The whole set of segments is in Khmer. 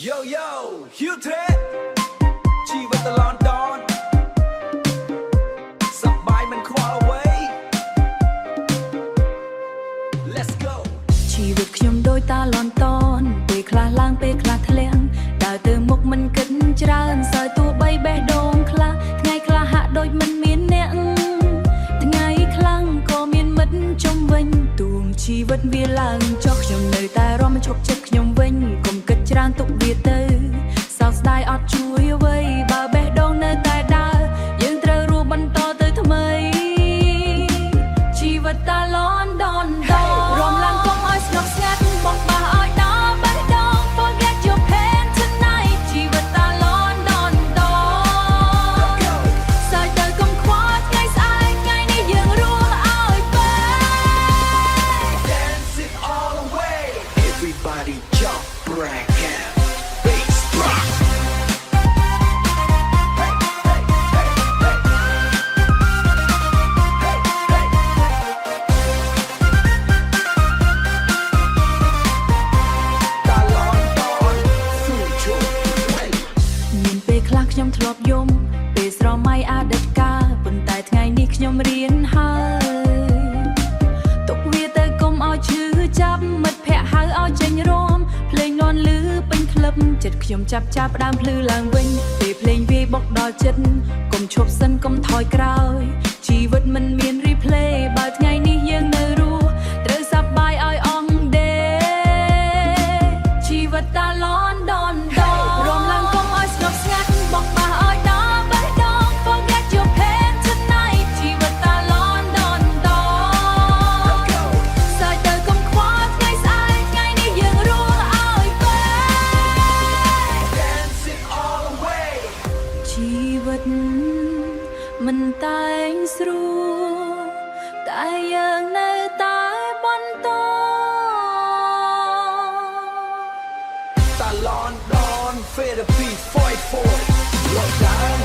Yo yo ฮิวเทสชีวิตตลอดดอนสบายมันคว้าไว้ Let's go ชีวิตខ្ញុំដូចតាឡនតនពេលខ្លះឡើងពេលខ្លះធ្លាក់ដើរទៅមុខមិនគិតច្រើនសើទោះបីបេះដូងខ្លះថ្ងៃខ្លះហាក់ដូចមិនមានអ្នកថ្ងៃខ្លាំងក៏មានមិត្តជុំវិញទួងជីវិតវាឡើងចុះខ្ញុំនៅតែរំជប់ចិត្តខ្ញុំវិញកុំគិតច្រើនទុកវាទៅសោកស្ដាយអត់ជួយអ្វីបើបេះដូងនៅតែដើរយើងត្រូវរស់បន្តទៅថ្មីជីវិតតាឡនដនដរំឡើងកុំឲ្យស្ងប់ស្ងាត់បោះបះឲ្យដល់បេះដូង Forget your pain tonight ជីវិតតាឡនដនដសើចទៅកុំខ្វល់ថ្ងៃស្អែកថ្ងៃនេះយើងរស់ឲ្យបែ Dance it all away Everybody jump break out Bass drop Hey hey hey heyតាឡនដនស៊ូជុំមានពេលខ្លះខ្ញុំធ្លាប់យំពេលស្រមៃអតីតកាលប៉ុន្តែថ្ងៃនេះខ្ញុំរៀនហើយទុកវាទៅកុំឲ្យឈឺចាប់មិត្តភ័ក្តិហៅឲ្យចេញរំភ្លេងលាន់លឺពេញក្លឹបចិត្តខ្ញុំចាប់ផ្ដើមភ្លឺឡើងវិញពេលភ្លេងវាយបុកដល់ចិត្តកុំឈប់សិនកុំថយក្រោយជីវិតមិនមាន replay បើថ្ងៃនេះយើងនៅរស់ត្រូវសប្បាយឲ្យអង់ដេជីវិតតាឡនដនដរំឡើងកុំឲ្យស្ងប់ស្ងាត់បោះបះឲ្យដល់បេះដូង Forget your pain tonight ជីវិតតាឡនដនដសើចទៅកុំខ្វល់ថ្ងៃស្អែកថ្ងៃនេះយើងរស់ឲ្យបែ Dance it all away ជីវិតមិនតែងស្រួលតែយើងនៅតែបន្តតាឡនដន Therapy Fight for Lock down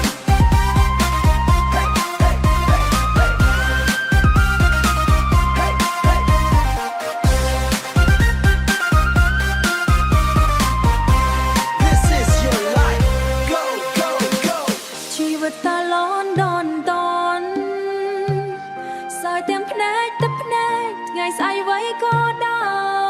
Hey hey hey hey Hey hey This is your life Go go go ជីវិតតាឡនដនដនសើចទាំងភ្នែកទឹកភ្នែកថ្ងៃស្អែកអ្វីក៏ដោយ